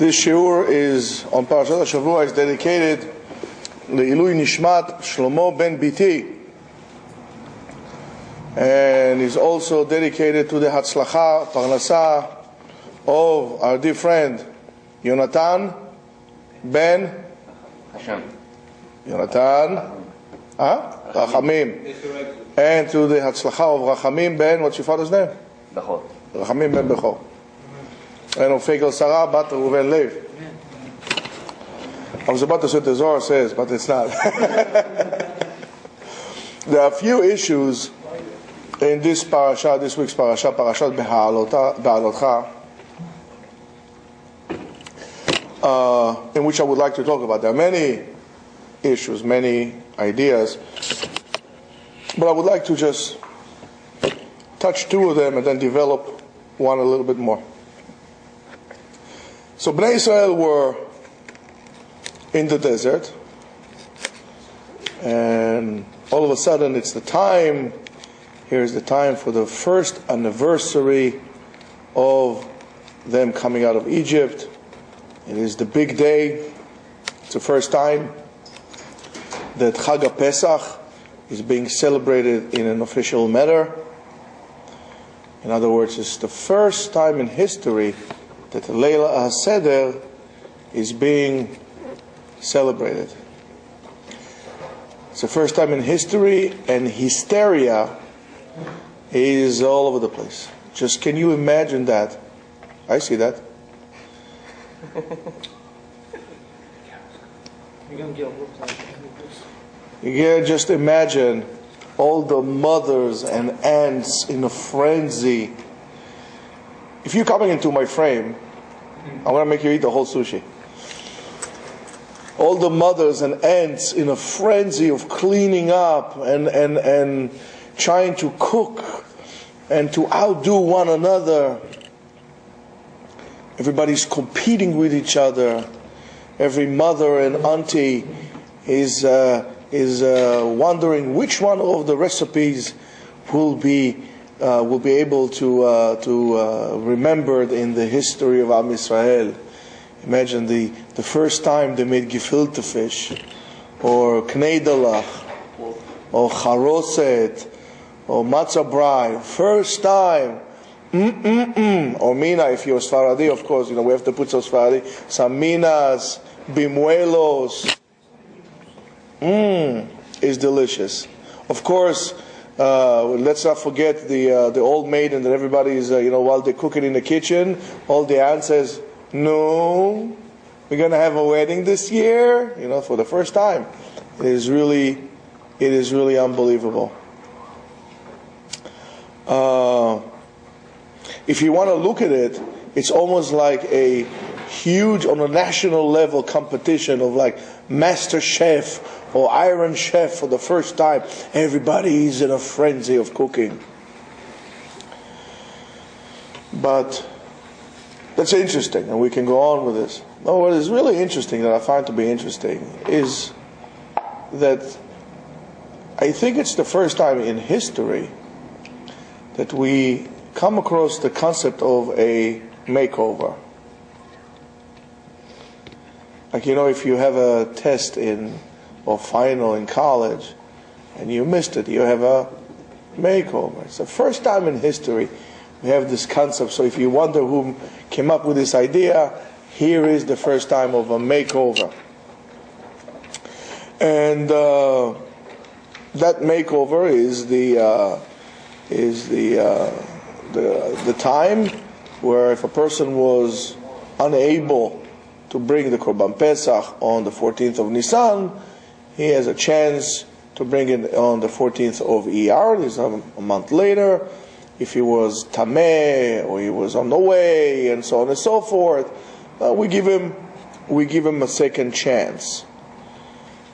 This shiur is on Parashat HaShavua, is dedicated Le'ilui Nishmat Shlomo ben Biti, and is also dedicated to the Hatzlacha, Parnasah of our dear friend Yonatan ben Rachamim, and to the Hatzlacha of Rachamim ben, what's your father's name? Bechor. Rachamim ben Bechor. And of Fegal Sarah bat Reuven Lev. I was about to say what the Zohar says, but it's not. There are a few issues in this parasha, this week's parasha, Parashat Beha-alotcha, in which I would like to talk about. There are many issues, many ideas, but I would like to just touch two of them and then develop one a little bit more. So Bnei Israel were in the desert, and all of a sudden it's the time, here's the time for the first anniversary of them coming out of Egypt. It is the big day. It's the first time that Chag HaPesach is being celebrated in an official manner. In other words, it's the first time in history that the Leila HaSeder is being celebrated. It's the first time in history, and hysteria is all over the place. Just can you imagine that? I see that. You can just imagine all the mothers and aunts in a frenzy. If you're coming into my frame, I'm going to make you eat the whole sushi. All the mothers and aunts in a frenzy of cleaning up and trying to cook and to outdo one another. Everybody's competing with each other. Every mother and auntie is wondering which one of the recipes will be able to remembered in the history of Am Yisrael. Imagine the first time they made gefilte fish, or kneidalach, or charoset, or matzah brai. First time. Or mina, if you're Sfaradi, of course, we have to put some Sfaradi. Some minas, bimuelos. Is delicious. Of course, let's not forget the old maiden that everybody is, while they're cooking in the kitchen, all the aunt says, "No, we're going to have a wedding this year," for the first time. It is really unbelievable. If you want to look at it, it's almost like a huge, on a national level, competition of like Master Chef or Iron Chef for the first time. Everybody is in a frenzy of cooking. But that's interesting, and we can go on with this. No, what is really interesting, that I find to be interesting, is that I think it's the first time in history that we come across the concept of a makeover. Like, if you have a test or final in college and you missed it, you have a makeover. It's the first time in history we have this concept. So if you wonder who came up with this idea, here is the first time of a makeover. And that makeover is the time where if a person was unable to bring the Korban Pesach on the 14th of Nisan, he has a chance to bring it on the 14th of Iyar. This is a month later. If he was Tameh, or he was on the way, and so on and so forth, we give him a second chance.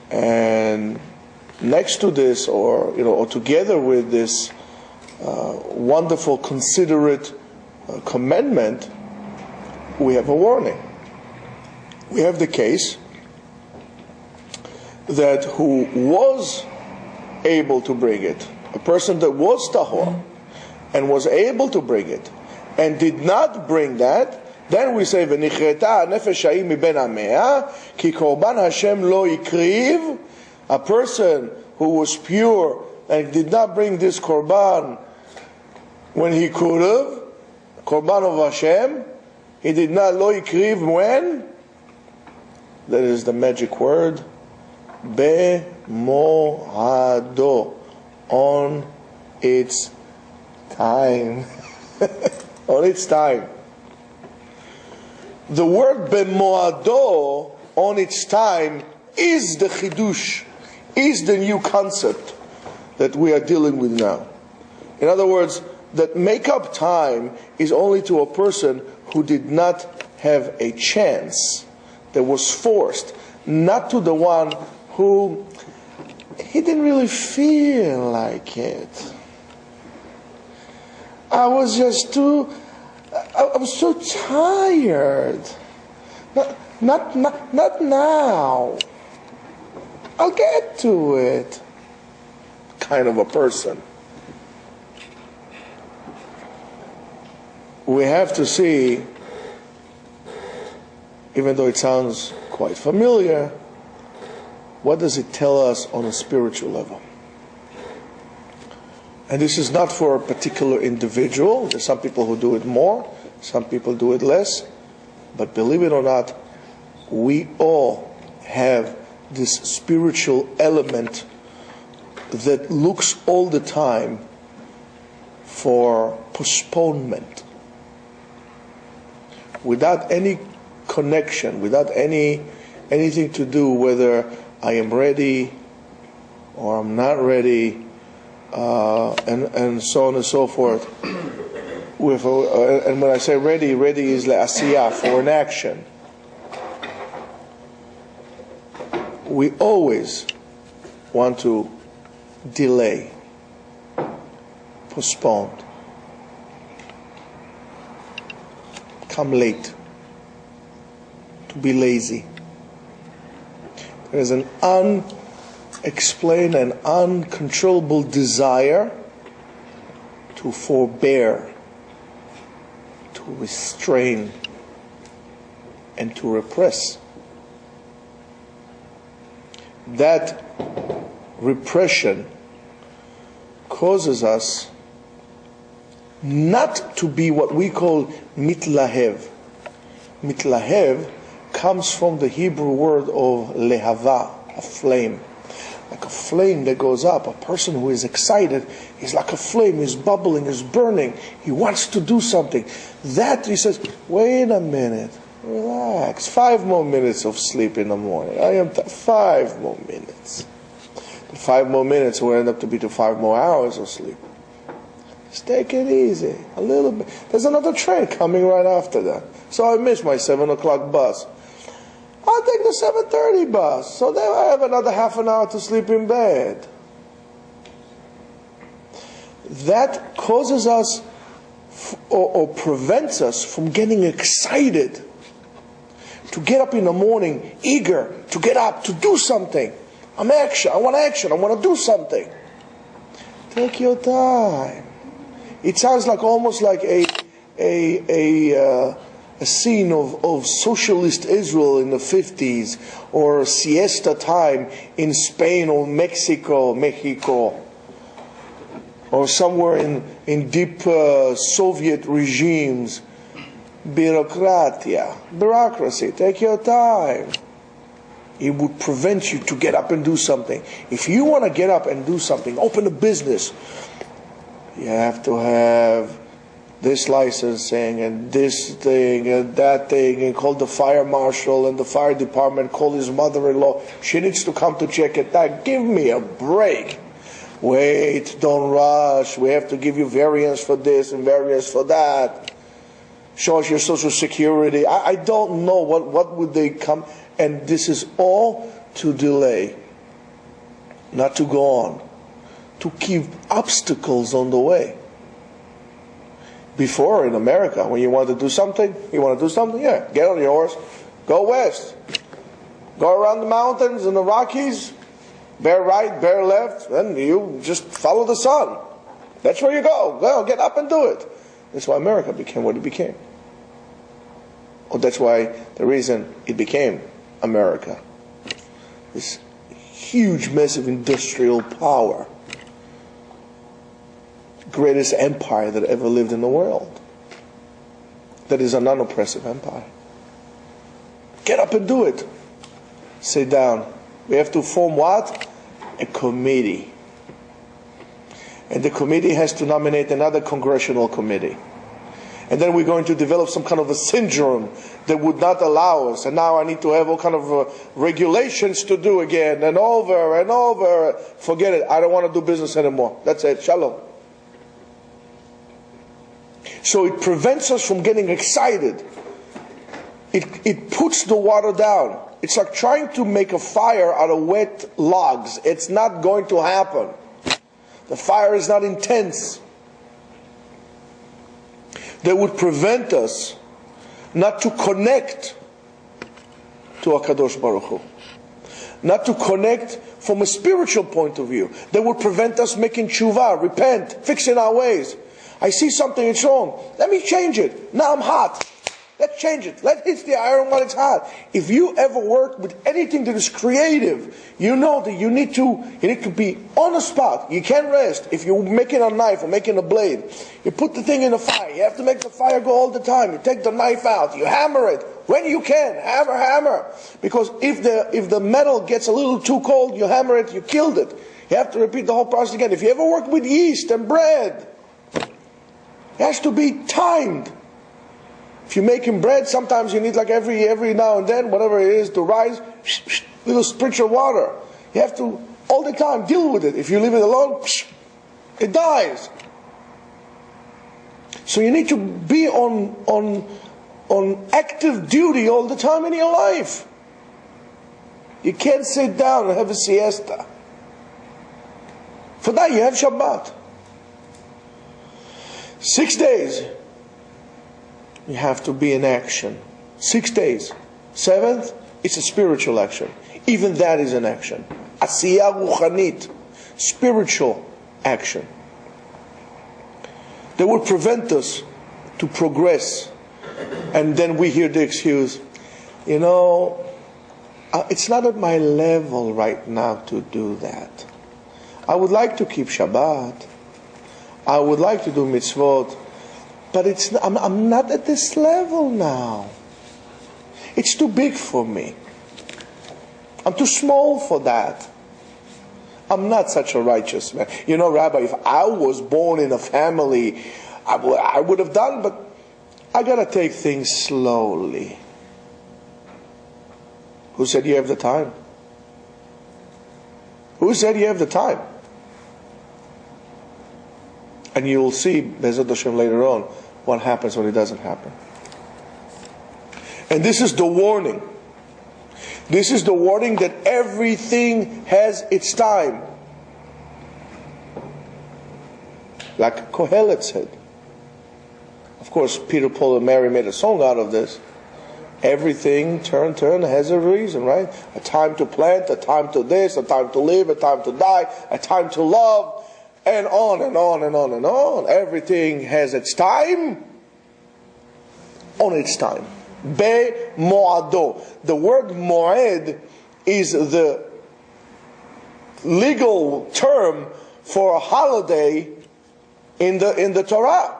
And next to this, or together with this wonderful, considerate commandment, we have a warning. We have the case that who was able to bring it, a person that was tahor and was able to bring it, and did not bring that, Then we say, "V'nichreta nefesh ha'im miben amea, ki korban Hashem lo ikriv." A person who was pure and did not bring this korban when he could have, korban of Hashem, he did not lo ikriv when? That is the magic word, bemohado, on its time. On its time. The word bemohado, on its time, is the chidush, is the new concept that we are dealing with now. In other words, that make-up time is only to a person who did not have a chance, that was forced, not to the one who he didn't really feel like it. I was so tired. Not now. I'll get to it. Kind of a person. We have to see, even though it sounds quite familiar, what does it tell us on a spiritual level? And this is not for a particular individual. There's some people who do it more, some people do it less. But believe it or not, we all have this spiritual element that looks all the time for postponement. Without any connection, without anything to do whether I am ready or I'm not ready, and so on and so forth. And when I say ready is asiyah, for an action. We always want to delay, postpone, come late, to be lazy. There is an unexplained and uncontrollable desire to forbear, to restrain, and to repress. That repression causes us not to be what we call mitlahev. Mitlahev comes from the Hebrew word of lehava, a flame. Like a flame that goes up. A person who is excited is like a flame, is bubbling, is burning. He wants to do something. That, he says, wait a minute, relax. 5 more minutes of sleep in the morning. 5 more minutes. The 5 more minutes will end up to be to 5 more hours of sleep. Just take it easy, a little bit. There's another train coming right after that. So I missed my 7 o'clock bus. I'll take the 7:30 bus. So then I have another half an hour to sleep in bed. That causes us or prevents us from getting excited. To get up in the morning, eager to get up, to do something. I want action, I want to do something. Take your time. It sounds like almost like a scene of socialist Israel in the 50s, or siesta time in Spain or Mexico, or somewhere in deep Soviet regimes. Bureaucracy, take your time. It would prevent you to get up and do something. If you want to get up and do something, open a business, you have to have this licensing and this thing and that thing, and call the fire marshal and the fire department, call his mother-in-law. She needs to come to check it out. Give me a break. Wait, don't rush. We have to give you variance for this and variance for that. Show us your social security. I don't know what would they come. And this is all to delay, not to go on, to keep obstacles on the way. Before, in America, when you want to do something, yeah, get on your horse, go west. Go around the mountains and the Rockies, bear right, bear left, and you just follow the sun. That's where you go. Go, get up and do it. That's why America became what it became. Well, that's why the reason it became America. This huge, massive industrial power. Greatest empire that ever lived in the world. That is a non-oppressive empire. Get up and do it. Sit down. We have to form what? A committee. And the committee has to nominate another congressional committee. And then we're going to develop some kind of a syndrome that would not allow us. And now I need to have all kind of regulations to do again and over and over. Forget it. I don't want to do business anymore. That's it. Shalom. So it prevents us from getting excited. It puts the water down. It's like trying to make a fire out of wet logs. It's not going to happen. The fire is not intense. That would prevent us not to connect to HaKadosh Baruch Hu. Not to connect from a spiritual point of view. That would prevent us making tshuva, repent, fixing our ways. I see something, it's wrong. Let me change it. Now I'm hot. Let's change it. Let's hit the iron while it's hot. If you ever work with anything that is creative, you know that you need to be on the spot. You can't rest. If you're making a knife or making a blade, you put the thing in the fire. You have to make the fire go all the time. You take the knife out. You hammer it when you can. Hammer. Because if the metal gets a little too cold, you hammer it, you killed it. You have to repeat the whole process again. If you ever work with yeast and bread, it has to be timed. If you're making bread, sometimes you need like every now and then, whatever it is, to rise, little spritz of water. You have to, all the time, deal with it. If you leave it alone, it dies. So you need to be on active duty all the time in your life. You can't sit down and have a siesta. For that you have Shabbat. 6 days. You have to be in action. 6 days. 7th, it's a spiritual action. Even that is an action. Asiyah ruchanit. Spiritual action. That would prevent us to progress. And then we hear the excuse, it's not at my level right now to do that. I would like to keep Shabbat. I would like to do mitzvot. But I'm not at this level now. It's too big for me. I'm too small for that. I'm not such a righteous man. Rabbi, if I was born in a family, I would have done, but I got to take things slowly. Who said you have the time? Who said you have the time? And you'll see, Bezat Hashem, later on, what happens when it doesn't happen. And this is the warning. This is the warning that everything has its time. Like Kohelet said. Of course, Peter, Paul, and Mary made a song out of this. Everything, turn, has a reason, right? A time to plant, a time to this, a time to live, a time to die, a time to love, and on and on and on and on. Everything has its time, on its time. Be-mo'ado. The word mo'ed is the legal term for a holiday in the Torah.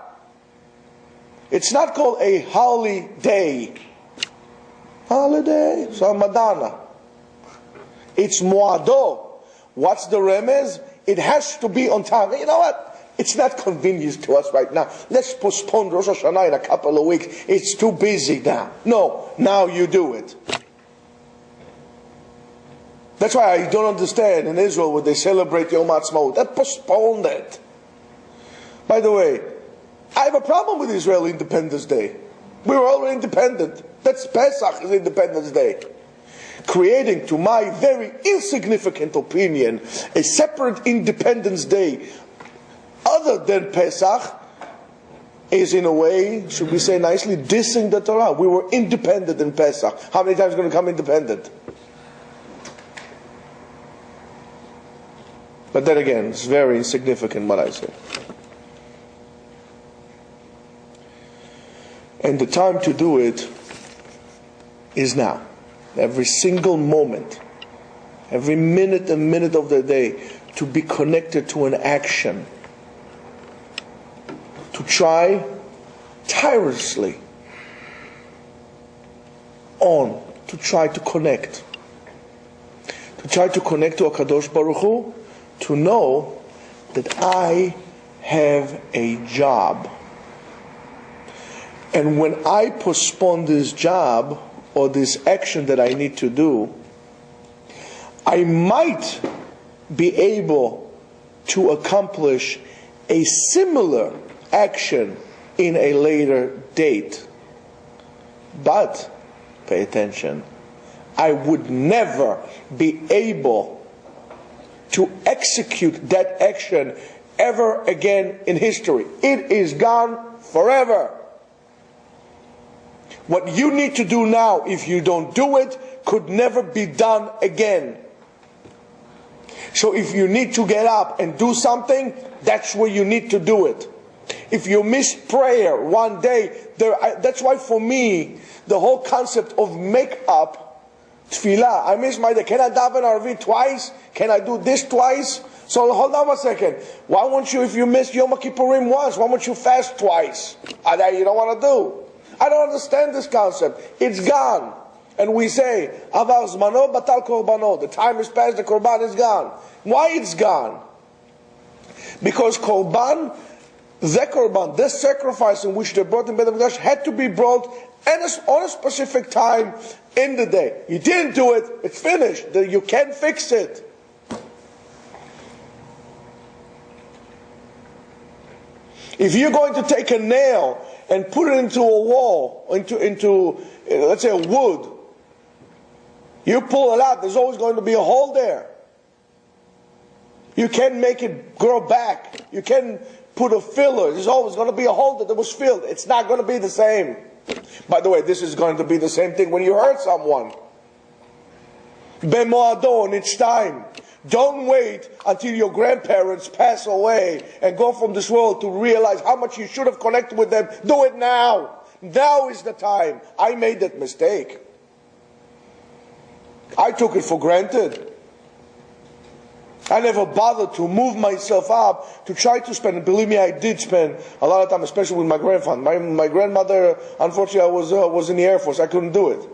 It's not called a holy day. Holiday, so Madonna. It's mo'ado. What's the remez? It has to be on time. You know what? It's not convenient to us right now. Let's postpone Rosh Hashanah in a couple of weeks. It's too busy now. No, now you do it. That's why I don't understand in Israel when they celebrate Yom Ha'atzmaut. They postponed it. By the way, I have a problem with Israeli Independence Day. We were already independent. That's Pesach is Independence Day. Creating, to my very insignificant opinion, a separate Independence Day other than Pesach is, in a way, should we say nicely, dissing the Torah. We were independent in Pesach. How many times are we going to come independent? But then again, it's very insignificant what I say. And the time to do it is now. Every single moment, every minute and minute of the day, to be connected to an action. To try tirelessly on, to try to connect. To try to connect to HaKadosh Baruch Hu, to know that I have a job. And when I postpone this job or this action that I need to do, I might be able to accomplish a similar action in a later date. But, pay attention, I would never be able to execute that action ever again in history. It is gone forever. What you need to do now, if you don't do it, could never be done again. So if you need to get up and do something, that's where you need to do it. If you miss prayer one day, that's why for me, the whole concept of make-up, tefillah, I miss my day. Can I daven Arvi twice? Can I do this twice? So hold on a second. Why won't you, if you miss Yom Kippurim once, why won't you fast twice? That you don't want to do. I don't understand this concept. It's gone. And we say, Avar zmano batal korbano. The time is past, the korban is gone. Why it's gone? Because korban, this sacrifice in which they brought in Beit HaMikdash had to be brought on a specific time in the day. You didn't do it, it's finished. You can't fix it. If you're going to take a nail and put it into a wall, into let's say a wood, you pull it out, there's always going to be a hole there. You can't make it grow back. You can't put a filler. There's always going to be a hole that was filled. It's not going to be the same. By the way, this is going to be the same thing when you hurt someone. Bemoadon, it's time. Don't wait until your grandparents pass away and go from this world to realize how much you should have connected with them. Do it now. Now is the time. I made that mistake. I took it for granted. I never bothered to move myself up to try to spend, and believe me, I did spend a lot of time, especially with my grandfather. My grandmother, unfortunately, I was in the Air Force. I couldn't do it.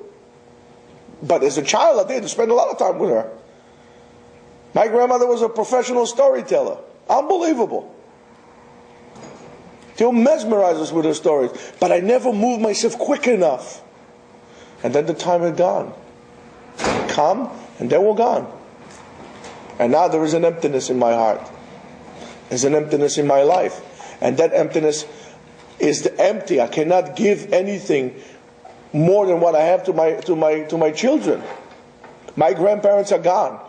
But as a child, I did spend a lot of time with her. My grandmother was a professional storyteller. Unbelievable. She'll mesmerize us with her stories. But I never moved myself quick enough. And then the time had gone. Come, and they were gone. And now there is an emptiness in my heart. There's an emptiness in my life. And that emptiness is empty. I cannot give anything more than what I have to my children. My grandparents are gone.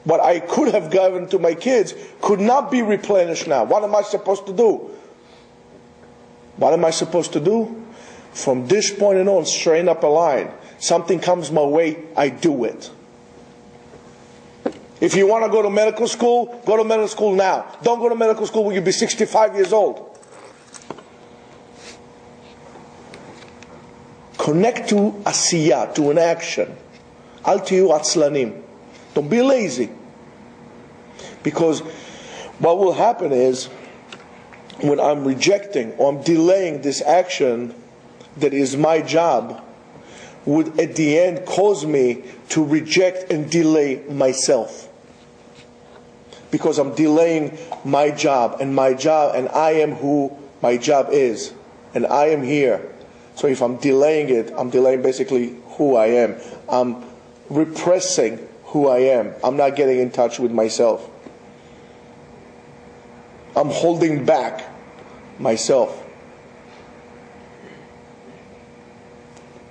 What I could have given to my kids could not be replenished now. What am I supposed to do? What am I supposed to do? From this point on, straighten up a line. Something comes my way, I do it. If you want to go to medical school, go to medical school now. Don't go to medical school when you be 65 years old. Connect to asiyah, to an action. Al tiyu atzlanim. Don't be lazy. Because what will happen is, when I'm rejecting or I'm delaying this action that is my job, would at the end cause me to reject and delay myself. Because I'm delaying my job, and I am who my job is, and I am here. So if I'm delaying it, I'm delaying basically who I am. I'm repressing who I am. I'm not getting in touch with myself. I'm holding back myself.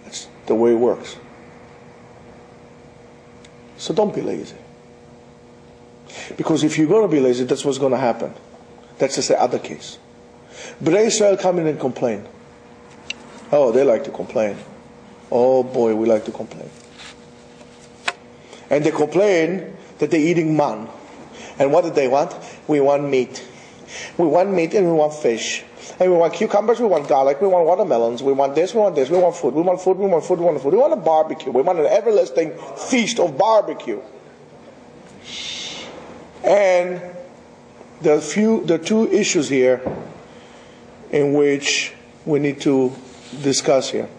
That's the way it works. So don't be lazy. Because if you're going to be lazy, that's what's going to happen. That's just the other case. Bnei Israel come in and complain. Oh, they like to complain. Oh boy, we like to complain. And they complain that they're eating man. And what do they want? We want meat. We want meat and we want fish. And we want cucumbers, we want garlic, we want watermelons, we want this, we want this, we want food, we want food, we want food, we want food. We want a barbecue. We want an everlasting feast of barbecue. And there are two issues here in which we need to discuss here.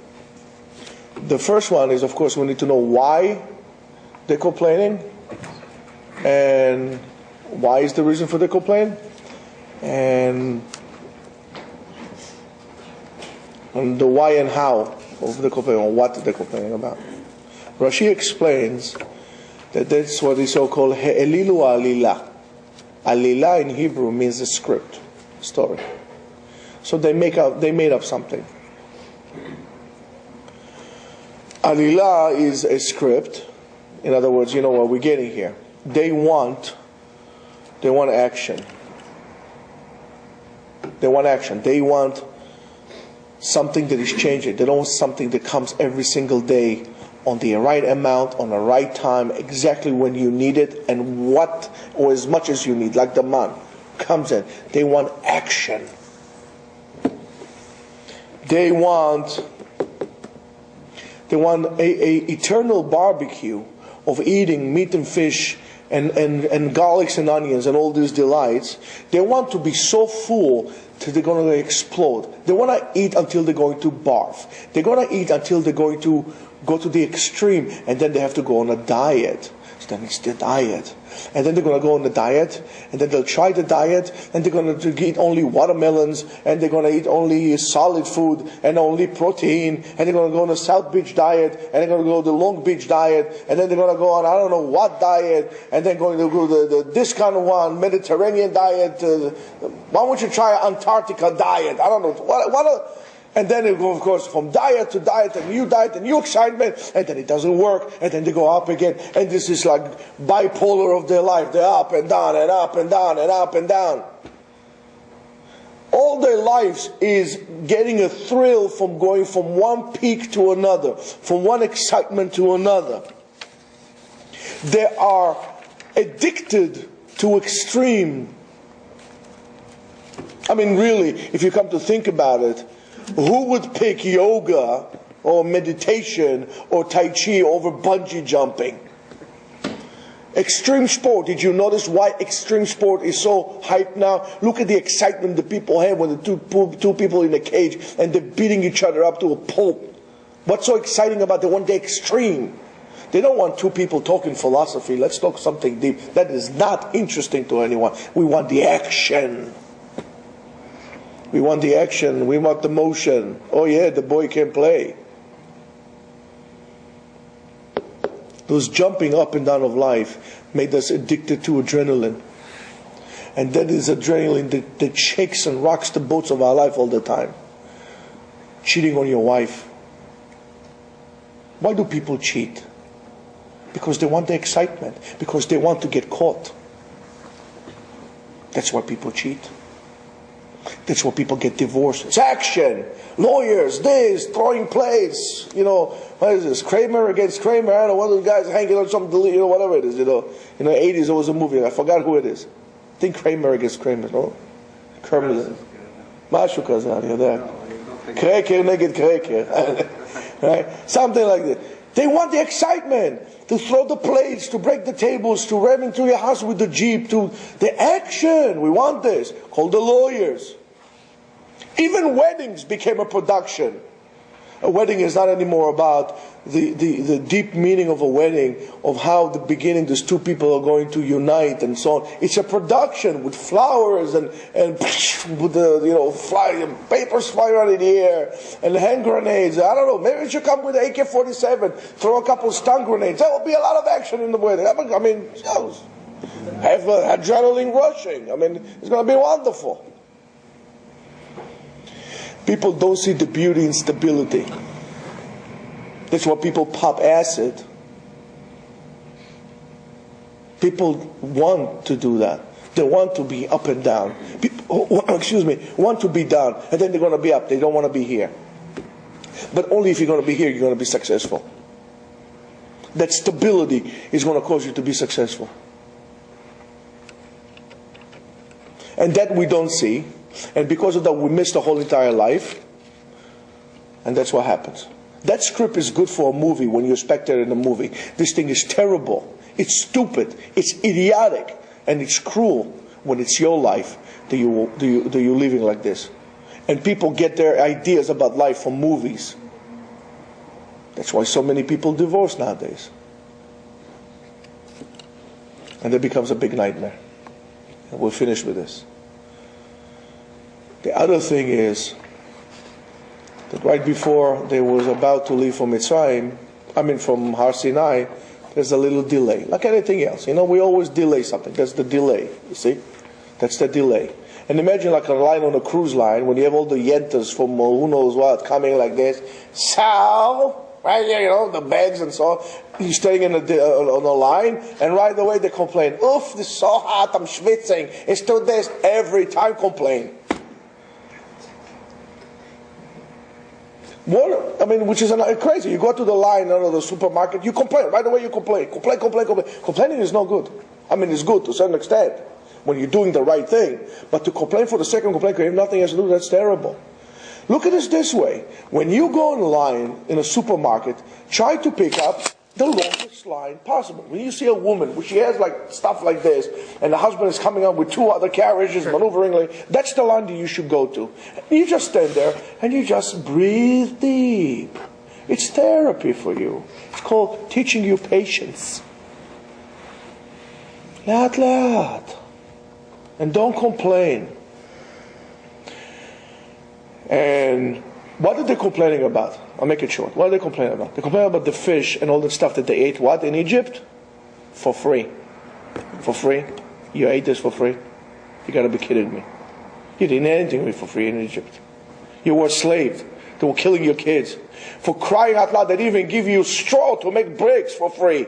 The first one is, of course, we need to know why they're complaining, and why is the reason for the complaint, and the why and how of the complaint, or what they're complaining about. Rashi explains that that's what is so-called he'elilu alila. Alila in Hebrew means a script, story. So they made up something. Alila is a script. In other words, you know what we're getting here. They want action. They want action. They want something that is changing. They don't want something that comes every single day on the right amount, on the right time, exactly when you need it, and what, or as much as you need, like the man comes in. They want action. They want a eternal barbecue of eating meat and fish and garlics and onions and all these delights. They want to be so full that they're going to explode. They want to eat until they're going to barf. They're going to eat until they're going to go to the extreme, and then they have to go on a diet. So then it's the diet. And then they're going to go on the diet, and then they'll try the diet, and they're going to eat only watermelons, and they're going to eat only solid food, and only protein, and they're going to go on a South Beach diet, and they're going to go the Long Beach diet, and then they're going to go on I don't know what diet, and then going to go this kind of one, Mediterranean diet. Why don't you try Antarctica diet? I don't know. And then it goes, of course, from diet to diet, and new excitement, and then it doesn't work, and then they go up again, and this is like bipolar of their life. They're up and down, and up and down, and up and down. All their lives is getting a thrill from going from one peak to another, from one excitement to another. They are addicted to extreme. I mean, really, if you come to think about it, who would pick yoga or meditation or Tai Chi over bungee jumping? Extreme sport. Did you notice why extreme sport is so hyped now? Look at the excitement the people have when the two people in a cage and they're beating each other up to a pulp. What's so exciting about the one day extreme? They don't want two people talking philosophy. Let's talk something deep. That is not interesting to anyone. We want the action. We want the action. We want the motion. Oh yeah, the boy can play. Those jumping up and down of life made us addicted to adrenaline. And that is adrenaline that shakes and rocks the boats of our life all the time. Cheating on your wife. Why do people cheat? Because they want the excitement. Because they want to get caught. That's why people cheat. That's why people get divorced. It's action. Lawyers, this, throwing plates. You know, what is this? Kramer against Kramer. I don't know, one of the guys hanging on something, you know, whatever it is, you know. In the 80s, there was a movie. I forgot who it is. I think Kramer against Kramer, no? Kramer. Mashu kazan, you know. Kreker neged Kreker. Right? Something like that. They want the excitement. To throw the plates, to break the tables, to ram into your house with the Jeep, to the action. We want this. Call the lawyers. Even weddings became a production. A wedding is not anymore about the deep meaning of a wedding, of how the beginning these two people are going to unite and so on. It's a production with flowers and with the papers flying around in the air and hand grenades. I don't know. Maybe it should come with AK-47. Throw a couple of stun grenades. There will be a lot of action in the wedding. I mean, have adrenaline rushing. I mean, it's going to be wonderful. People don't see the beauty in stability. That's why people pop acid. People want to do that. They want to be up and down. People, want to be down, and then they're going to be up. They don't want to be here. But only if you're going to be here, you're going to be successful. That stability is going to cause you to be successful. And that we don't see. And because of that, we miss the whole entire life. And that's what happens. That script is good for a movie when you're a spectator in a movie. This thing is terrible. It's stupid. It's idiotic. And it's cruel when it's your life that you're living like this. And people get their ideas about life from movies. That's why so many people divorce nowadays. And that becomes a big nightmare. And we'll finish with this. The other thing is that right before they was about to leave from from Har Sinai, there's a little delay. Like anything else. We always delay something. That's the delay. You see? That's the delay. And imagine like a line on a cruise line when you have all the yentas from who knows what coming like this. So, right here, the bags and so on. You're staying on the line, and right away they complain. Oof, this is so hot, I'm schwitzing. It's too this. Every time complain. Which is crazy. You go to the line of the supermarket, you complain. Right away you complain. Complain. Complaining is no good. It's good to a certain extent when you're doing the right thing. But to complain for the sake of complaining, if nothing else to do, that's terrible. Look at it this way. When you go in line in a supermarket, try to pick up the longest line possible. When you see a woman, she has stuff like this, and the husband is coming up with 2 other carriages, maneuvering, that's the line that you should go to. You just stand there, and you just breathe deep. It's therapy for you. It's called teaching you patience. Laat. And don't complain. And what are they complaining about? I'll make it short. What are they complaining about? They complain about the fish and all the stuff that they ate. What? In Egypt? For free. For free? You ate this for free? You gotta be kidding me. You didn't eat anything for free in Egypt. You were enslaved. They were killing your kids. For crying out loud, they didn't even give you straw to make bricks for free.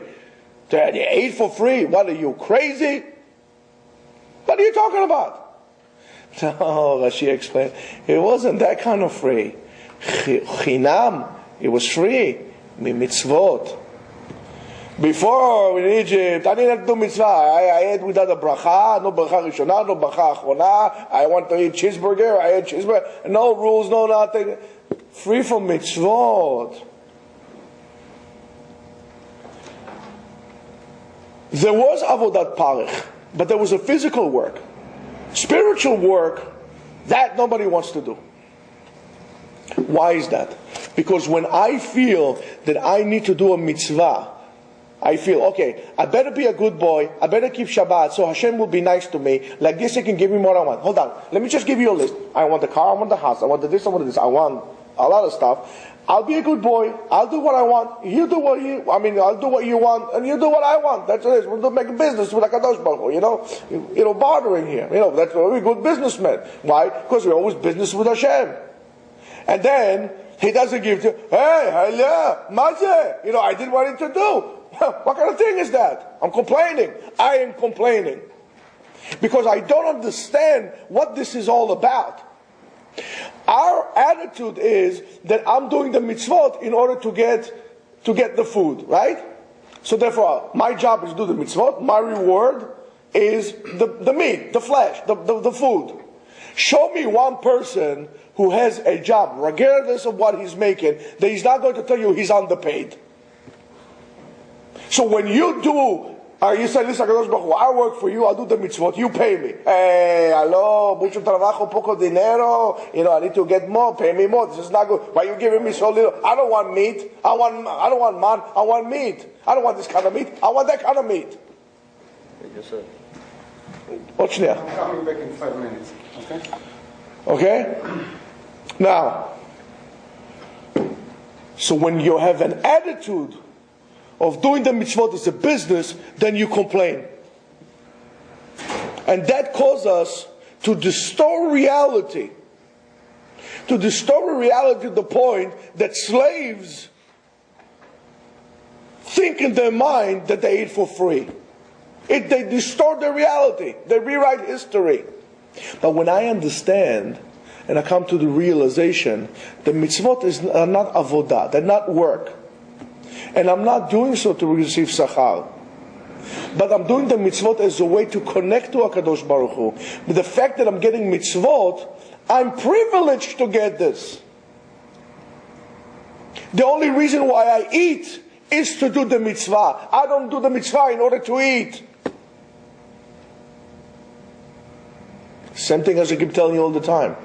They ate for free. What are you, crazy? What are you talking about? No, Rashi explained. It wasn't that kind of free. Chinam. It was free. Mitzvot. Before in Egypt, I didn't have to do mitzvah. I ate without a bracha, no bracha rishona, no bracha achrona. I want to eat cheeseburger, I ate cheeseburger. No rules, no nothing. Free from mitzvot. There was avodat parich, but there was a physical work. Spiritual work, that nobody wants to do. Why is that? Because when I feel that I need to do a mitzvah, I feel, okay, I better be a good boy, I better keep Shabbat, so Hashem will be nice to me, like this He can give me what I want. Hold on, let me just give you a list. I want the car, I want the house, I want this, I want this, I want a lot of stuff. I'll be a good boy, I'll do what I want, you do what I'll do what you want, and you do what I want. That's what it is. We'll make a business with HaKadosh Baruch Hu, bartering here. That's why we're good businessmen. Why? Because we're always business with Hashem. And then, He doesn't give to, hey, haleh, mazeh, I did what I need to do. What kind of thing is that? I'm complaining. I am complaining. Because I don't understand what this is all about. Our attitude is that I'm doing the mitzvot in order to get the food, right? So therefore, my job is to do the mitzvot. My reward is the meat, the flesh, the food. Show me one person who has a job, regardless of what he's making, that he's not going to tell you he's underpaid. So when you do, you say, listen, I work for you, I'll do the mitzvot, you pay me. Hey, hello, mucho trabajo, poco dinero, I need to get more, pay me more, this is not good. Why are you giving me so little? I don't want meat, I don't want man, I want meat. I don't want this kind of meat, I want that kind of meat. Yes, sir. Watch now. I'm coming back in 5 minutes, okay? Okay? Now, so when you have an attitude of doing the mitzvot as a business, then you complain. And that causes us to distort reality. To distort reality to the point that slaves think in their mind that they eat for free. They distort their reality. They rewrite history. But when I understand, and I come to the realization, the mitzvot are not avodah, they're not work. And I'm not doing so to receive sachar. But I'm doing the mitzvot as a way to connect to HaKadosh Baruch Hu. But the fact that I'm getting mitzvot, I'm privileged to get this. The only reason why I eat is to do the mitzvah. I don't do the mitzvah in order to eat. Same thing as I keep telling you all the time.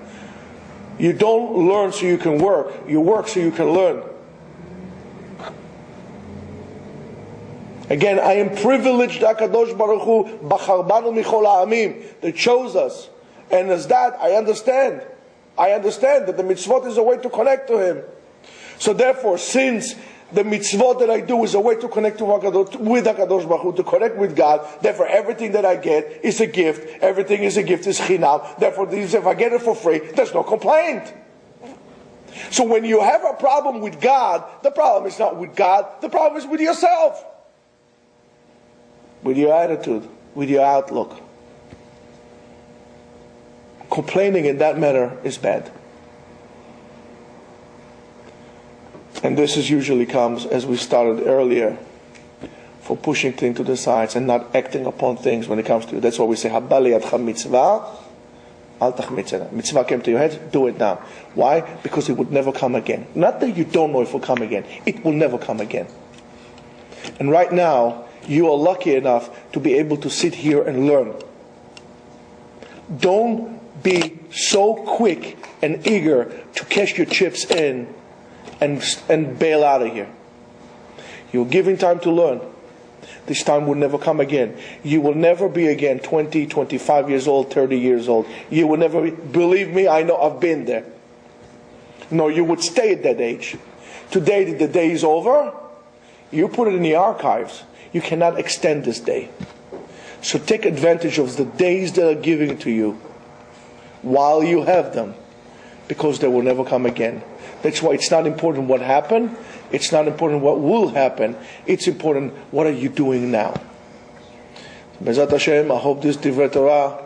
You don't learn so you can work. You work so you can learn. Again, I am privileged, HaKadosh Baruch Hu, Bachar banu michol ha'amim, that chose us. And as that, I understand that the mitzvot is a way to connect to Him. So therefore, since the mitzvot that I do is a way to connect with HaKadosh Baruch Hu, to connect with God, therefore everything that I get is a gift. Everything is a gift, is chinam. Therefore, if I get it for free, there's no complaint. So when you have a problem with God, the problem is not with God, the problem is with yourself. With your attitude, with your outlook. Complaining in that matter is bad. And this usually comes, as we started earlier, for pushing things to the sides and not acting upon things when it comes to you. That's why we say, Habali adcha mitzvah, al tachmitzena. Mitzvah came to your head, do it now. Why? Because it would never come again. Not that you don't know if it will come again. It will never come again. And right now, you are lucky enough to be able to sit here and learn. Don't be so quick and eager to cash your chips in and bail out of here. You're giving time to learn. This time will never come again. You will never be again 20, 25 years old, 30 years old. You will never be, believe me, I know, I've been there. No, you would stay at that age. Today, the day is over. You put it in the archives. You cannot extend this day. So take advantage of the days that are given to you while you have them, because they will never come again. That's why it's not important what happened. It's not important what will happen. It's important what are you doing now. Bezat Hashem, I hope this Divrei Torah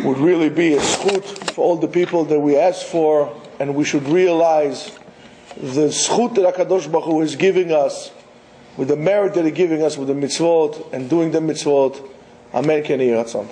would really be a zchut for all the people that we ask for, and we should realize the zchut that HaKadosh Baruch Hu is giving us, with the merit that He's giving us with the mitzvot and doing the mitzvot. Amen. Ken Yiratzon.